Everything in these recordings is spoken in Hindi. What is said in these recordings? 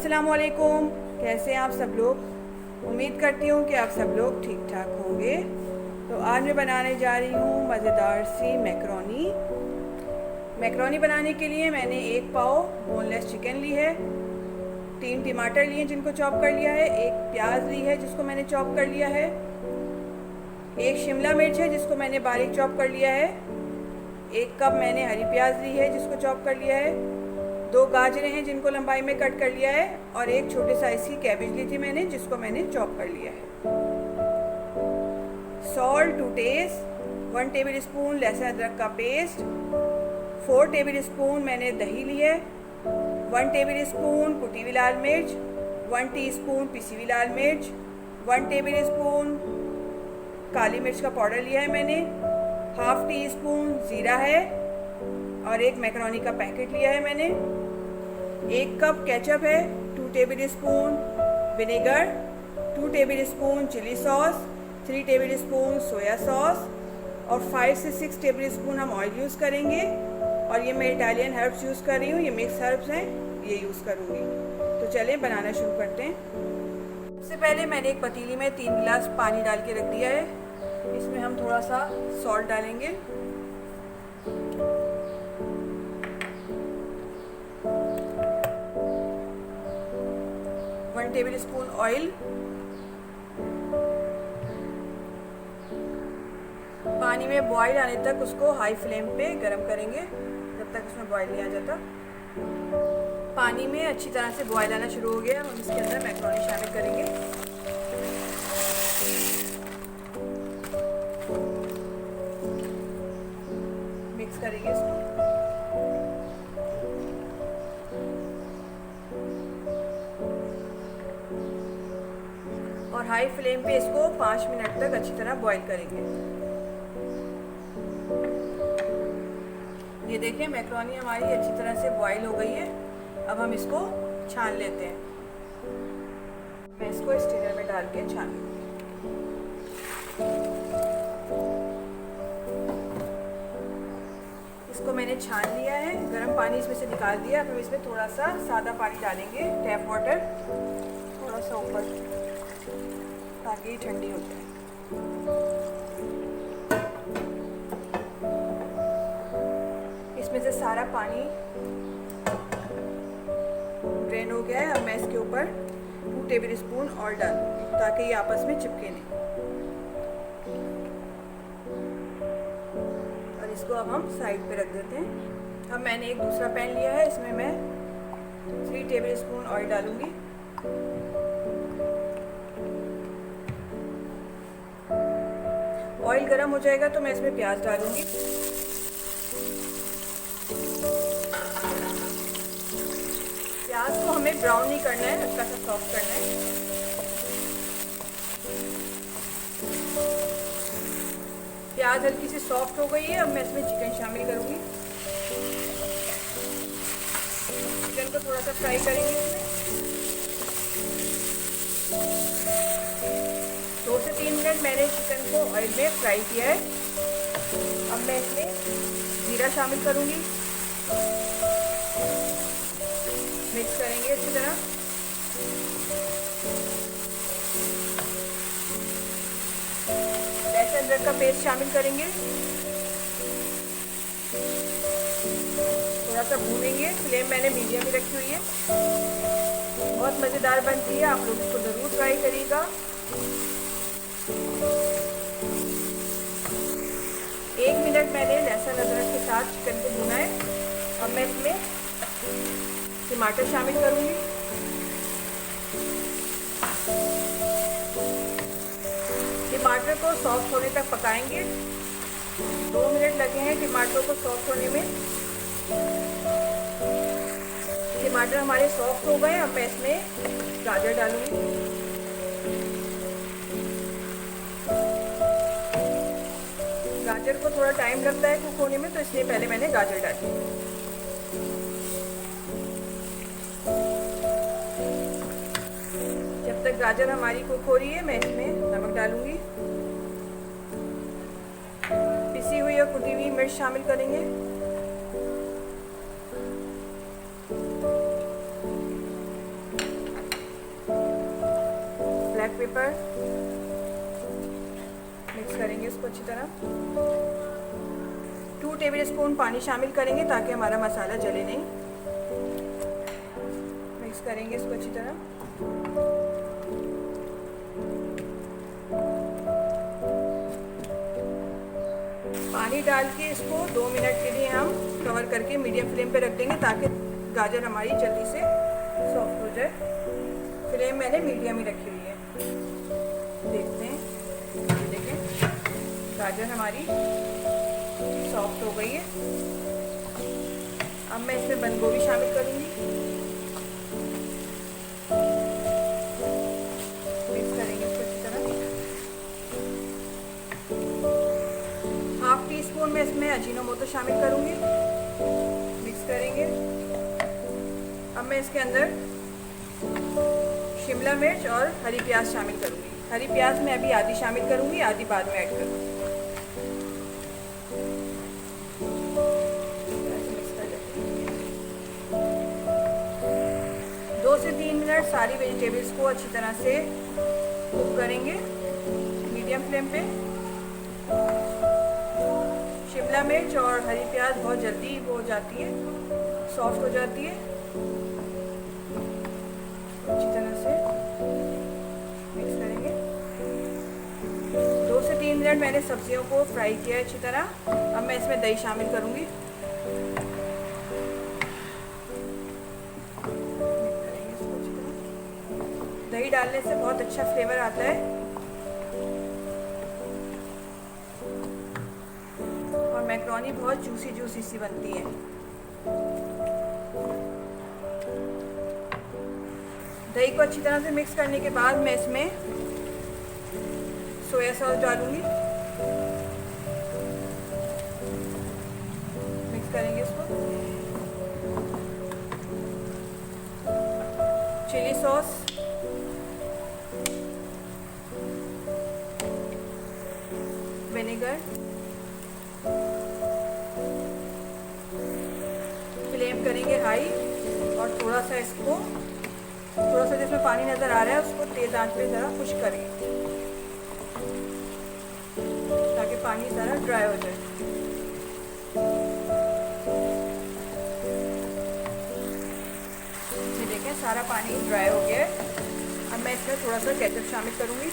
अस्सलामुअलैकुम। कैसे हैं आप सब लोग। उम्मीद करती हूँ कि आप सब लोग ठीक ठाक होंगे। तो आज मैं बनाने जा रही हूँ मज़ेदार सी मैकरोनी बनाने के लिए मैंने 1 पाव बोनलेस चिकन ली है, 3 टमाटर लिए जिनको चॉप कर लिया है, 1 प्याज ली है जिसको मैंने चॉप कर लिया है, 1 शिमला मिर्च है जिसको मैंने बारीक चॉप कर लिया है, 1 कप मैंने हरी प्याज ली है जिसको चॉप कर लिया है, 2 गाजरें हैं जिनको लंबाई में कट कर लिया है और 1 छोटे साइज़ की कैबेज ली थी मैंने जिसको मैंने चॉप कर लिया है। Salt to taste, 1 tablespoon लहसुन अदरक का पेस्ट, 4 टेबल स्पून मैंने दही ली है, 1 टेबल स्पून कुटी हुई लाल मिर्च, 1 टीस्पून पिसी हुई लाल मिर्च, 1 टेबल स्पून काली मिर्च का पाउडर लिया है मैंने, हाफ टी स्पून ज़ीरा है और 1 मैकरोनी का पैकेट लिया है मैंने, 1 कप केचप है, 2 tablespoon vinegar, 2 tablespoon chilli sauce, 3 tablespoon soya sauce और 5 से 6 टेबल स्पून हम ऑयल यूज़ करेंगे। और ये मैं इटालियन हर्ब्स यूज़ कर रही हूँ, ये मिक्स हर्ब्स हैं, ये यूज़ करूँगी। तो चलें बनाना शुरू करते हैं। सबसे पहले मैंने एक पतीली में 3 गिलास पानी डाल के रख दिया है। इसमें हम थोड़ा सा सॉल्ट डालेंगे, वन टेबल स्पून ऑयल, पानी में बॉईल आने तक उसको हाई फ्लेम पे गरम करेंगे जब तक उसमें बॉईल नहीं आ जाता। पानी में अच्छी तरह से बॉईल आना शुरू हो गया, हम इसके अंदर मैकरोनी शामिल करेंगे। मिक्स करेंगे इसको। और हाई फ्लेम पे इसको 5 मिनट तक अच्छी तरह बॉईल करेंगे। ये देखिए मैकरोनी हमारी अच्छी तरह से बॉईल हो गई है। अब हम इसको छान लेते हैं। मैं इसको स्ट्रेनर में डाल के छान लूँगी। इसको मैंने छान लिया है, गर्म पानी इसमें से निकाल दिया। अब हम इसमें थोड़ा सा सादा पानी डालेंगे, टैप वाटर, थोड़ा सा ऊपर, ताकि ठंडी हो जाए। इसमें से सारा पानी ड्रेन हो गया है। अब मैं इसके ऊपर 2 टेबल स्पून और डालूंगी ताकि ये आपस में चिपके नहीं। और इसको अब हम साइड पे रख देते हैं। अब मैंने एक दूसरा पैन लिया है, इसमें मैं 3 टेबल स्पून ऑयल डालूंगी। ऑयल गर्म हो जाएगा तो मैं इसमें प्याज डालूंगी। प्याज को हमें ब्राउन नहीं करना है, हल्का सा सॉफ्ट करना है। प्याज हल्की सी सॉफ्ट हो गई है। अब मैं इसमें चिकन शामिल करूंगी। चिकन को थोड़ा सा फ्राई करेंगे। इसमें 2 से 3 मिनट मैंने चिकन को ऑयल में फ्राई किया है। अब मैं इसमें जीरा शामिल करूंगी। मिक्स करेंगे अच्छी तरह। लहसुन अदरक का पेस्ट शामिल करेंगे, थोड़ा सा भूनेंगे। फ्लेम मैंने मीडियम में रखी हुई है। बहुत मज़ेदार बनती है, आप लोग इसको ज़रूर ट्राई करिएगा। 1 मिनट मैंने लहसुन अदरक के साथ चिकन को भुना है। अब मैं इसमें टमाटर शामिल करूंगी। टमाटर को सॉफ्ट होने तक पकाएंगे। 2 मिनट लगे हैं टमाटर को सॉफ्ट होने में। टमाटर हमारे सॉफ्ट हो गए। अब मैं इसमें गाजर डालूंगी। गाजर को थोड़ा टाइम लगता है कुक होने में, तो इसलिए पहले मैंने गाजर डाली। जब तक गाजर हमारी कुक हो रही है, मैं इसमें नमक डालूंगी। पिसी हुई और कुटी हुई मिर्च शामिल करेंगे। पेपर, मिक्स करेंगे इसको अच्छी तरह। 2 टेबल स्पून पानी शामिल करेंगे ताकि हमारा मसाला जले नहीं। मिक्स करेंगे इसको अच्छी तरह। पानी डाल के इसको 2 मिनट के लिए हम कवर करके मीडियम फ्लेम पे रख देंगे ताकि गाजर हमारी जल्दी से सॉफ्ट हो जाए। फ्लेम मैंने मीडियम ही रखी हुई है। देखते हैं, ये देखें गाजर हमारी सॉफ्ट हो गई है। अब मैं इसमें बंद गोभी शामिल करूँगी। मिक्स करेंगे इसको अच्छी तरह। 1/2 टीस्पून में इसमें अजीनोमोटो शामिल करूँगी। मिक्स करेंगे। अब मैं इसके अंदर शिमला मिर्च और हरी प्याज शामिल करूँगी। हरी प्याज मैं अभी आधी शामिल करूँगी, आधी बाद में ऐड करूँगी। 2 से 3 मिनट सारी वेजिटेबल्स को अच्छी तरह से कुक करेंगे मीडियम फ्लेम पे। शिमला मिर्च और हरी प्याज बहुत जल्दी वो हो जाती है, सॉफ्ट हो जाती है। अच्छी तरह से मिक्स करेंगे। 2 से 3 मिनट मैंने सब्जियों को फ्राई किया अच्छी तरह। अब मैं इसमें दही शामिल करूँगी। दही डालने से बहुत अच्छा फ्लेवर आता है और मैक्रोनी बहुत जूसी जूसी सी बनती है। दही को अच्छी तरह से मिक्स करने के बाद मैं इसमें सोया सॉस डालूंगी। मिक्स करेंगे इसको। चिली सॉस, विनेगर, फ्लेम करेंगे हाई और थोड़ा सा जिसमें पानी नज़र आ रहा है उसको तेज़ आंच पे ज़रा खुश करें ताकि पानी ज़रा ड्राई हो जाए। ये देखें सारा पानी ड्राई हो गया है। अब मैं इसमें थोड़ा सा केचप शामिल करूँगी।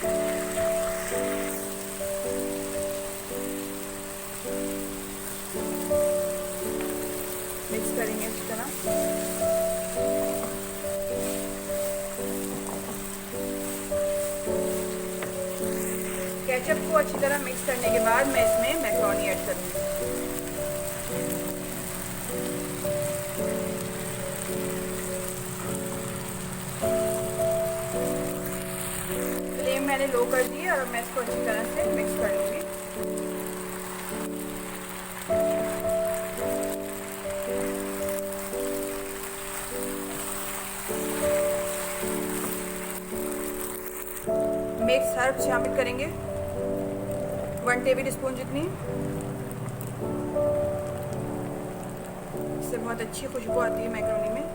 मिक्स करेंगे इस तरह। केचप को अच्छी तरह मिक्स करने के बाद मैं इसमें मैक्रोनी ऐड करूँगी। फ्लेम मैंने लो कर दी है और अब मैं इसको अच्छी तरह से मिक्स कर लूँगी। मिक्स हर्ब शामिल करेंगे 1 टेबल स्पून जितनी। इससे बहुत अच्छी खुशबू आती है मैक्रोनी में।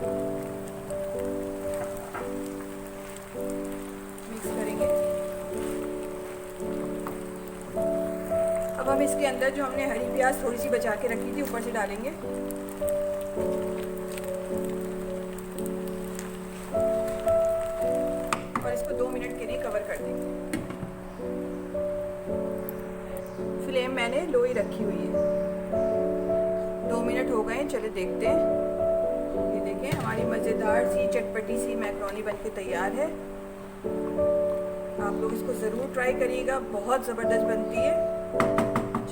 मिक्स करेंगे। अब हम इसके अंदर जो हमने हरी प्याज थोड़ी सी बचा के रखी थी ऊपर से डालेंगे। और इसको 2 मिनट के लिए कवर कर देंगे। फ्लेम मैंने लो ही रखी हुई है। 2 मिनट हो गए, चले देखते हैं। ये देखें हमारी मज़ेदार सी चटपटी सी मैक्रोनी बनके तैयार है। आप लोग इसको ज़रूर ट्राई करिएगा, बहुत ज़बरदस्त बनती है।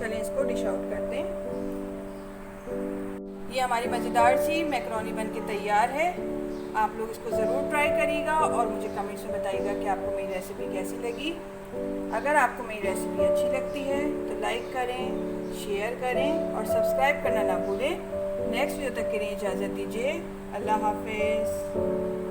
चलें इसको डिश आउट करते हैं। ये हमारी मज़ेदार सी मैक्रोनी बनके तैयार है। आप लोग इसको ज़रूर ट्राई करिएगा और मुझे कमेंट्स में बताइएगा कि आपको मेरी रेसिपी कैसी लगी। अगर आपको मेरी रेसिपी अच्छी लगती है तो लाइक करें, शेयर करें और सब्सक्राइब करना ना भूलें। नेक्स्ट वीडियो तक के लिए इजाज़त दीजिए। अल्लाह हाफिज़।